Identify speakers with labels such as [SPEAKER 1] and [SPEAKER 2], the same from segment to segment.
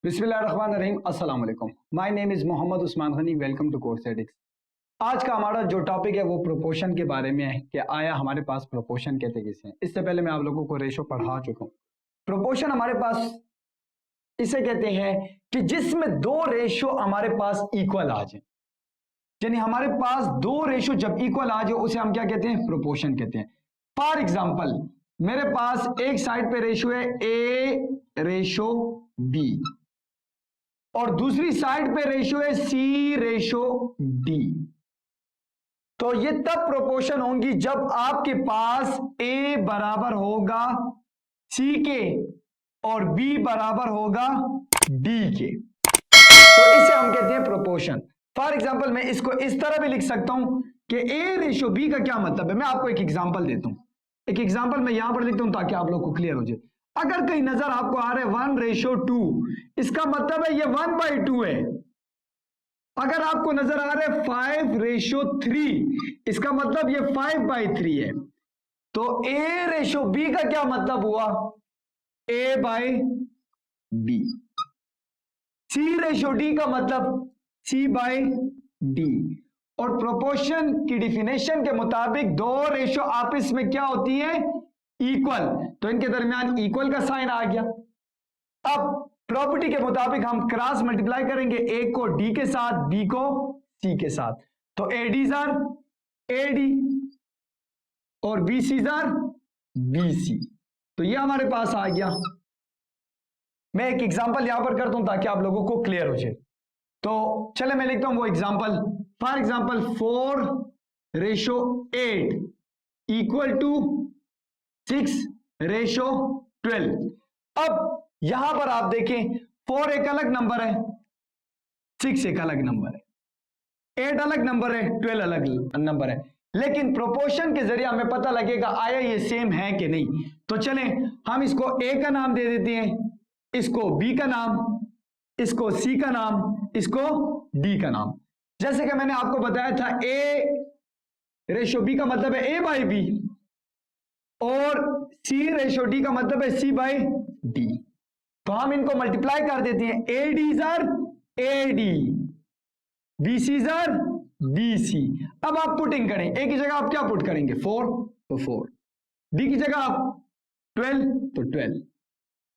[SPEAKER 1] बिस्मिल्लाहिर्रहमानिर्रहीम, अस्सलाम वालेकुम। My name is Mohammad Usman Gani. Welcome to Coursedics. आज का हमारा जो टॉपिक है वो प्रोपोर्शन के बारे में है कि आया हमारे पास प्रोपोर्शन कहते किसे हैं। इससे पहले मैं आप लोगों को रेशो पढ़ा चुका हूँ। प्रोपोर्शन हमारे पास इसे कहते हैं कि जिसमें दो रेशो हमारे पास इक्वल आ जाए, यानी हमारे पास दो रेशो जब इक्वल आ जाए उसे हम क्या कहते हैं? प्रोपोर्शन कहते हैं। फॉर एग्जाम्पल, मेरे पास एक साइड पे रेशो है ए रेशो बी और दूसरी साइड पे रेशो है सी रेशो डी। तो ये तब प्रोपोर्शन होंगी जब आपके पास ए बराबर होगा सी के और बी बराबर होगा डी के, तो इसे हम कहते हैं प्रोपोर्शन। फॉर एग्जाम्पल, मैं इसको इस तरह भी लिख सकता हूं कि ए रेशो बी का क्या मतलब है। मैं आपको एक एग्जाम्पल देता हूं। एक एग्जाम्पल मैं यहां पर लिखता हूं ताकि आप लोग को क्लियर हो जाए। अगर कहीं नजर आपको आ रहा है 1:2, इसका मतलब है ये 1/2 है। अगर आपको नजर आ रहा है 5:3, इसका मतलब ये 5/3 है। तो ए रेशो बी का क्या मतलब हुआ? A/B। सी रेशो डी का मतलब C/D। और प्रोपोर्शन की डिफिनेशन के मुताबिक दो रेशो आपस में क्या होती है? इक्वल। तो इनके दरमियान इक्वल का साइन आ गया। अब प्रॉपर्टी के मुताबिक हम क्रॉस मल्टीप्लाई करेंगे, ए को डी के साथ, बी को सी के साथ। तो एडीज आर एडी और बीसीज आर बीसी। तो ये हमारे पास आ गया। मैं एक एग्जांपल यहां पर करता हूं ताकि आप लोगों को क्लियर हो जाए। तो चले मैं लिखता हूं वो example. For example 4:8 equal to 6:12। अब यहां पर आप देखें 4 एक अलग नंबर है, 6 एक अलग नंबर है, 8 अलग नंबर है, 12 अलग नंबर है, लेकिन प्रोपोर्शन के जरिए हमें पता लगेगा आया ये सेम है कि नहीं। तो चलें हम इसको ए का नाम दे देते हैं, इसको बी का नाम, इसको सी का नाम, इसको डी का नाम। जैसे कि मैंने आपको बताया था ए रेशो बी का मतलब है ए बाई बी और सी रेशो डी का मतलब है सी बाई डी। तो हम इनको मल्टीप्लाई कर देते हैं। A D's are A D, B C's are B C. अब आप पुटिंग करें, ए की जगह आप क्या पुट करेंगे? 4, तो 4। डी की जगह आप 12, तो 12।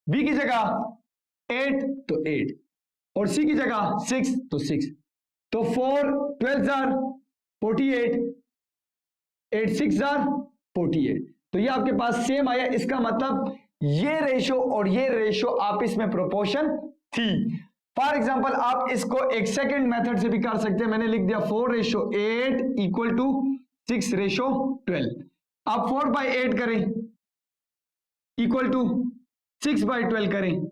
[SPEAKER 1] बी की जगह 8, तो 8 और सी की जगह 6, तो 6। तो 4 12 जार 48, 8 6 जार 48। तो ये आपके पास सेम आया। इसका मतलब ये रेशो और ये रेशो आपस में प्रोपोर्शन थी। फॉर एग्जांपल, आप इसको एक सेकंड मेथड से भी कर सकते हैं। मैंने लिख दिया 4:8 इक्वल टू 6:12। आप 4/8 करें इक्वल टू 6/12 करें,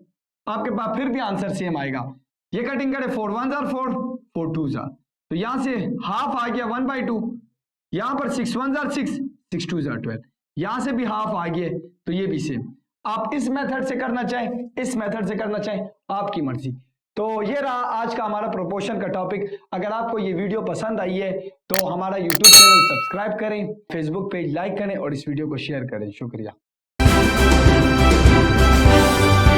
[SPEAKER 1] आपके पास फिर भी आंसर सेम आएगा। ये कटिंग करें 4 1 जार 4, 4 2 जार, तो यहां से हाफ आ गया 1/2। यहां पर 6 1 जार 6, 6 2 जार 12, यहां से भी हाफ आ गया, तो ये भी सेम। आप इस मेथड से करना चाहें, इस मेथड से करना चाहें, आपकी मर्जी। तो ये रहा आज का हमारा प्रोपोर्शन का टॉपिक। अगर आपको ये वीडियो पसंद आई है तो हमारा यूट्यूब चैनल सब्सक्राइब करें, फेसबुक पेज लाइक करें और इस वीडियो को शेयर करें। शुक्रिया।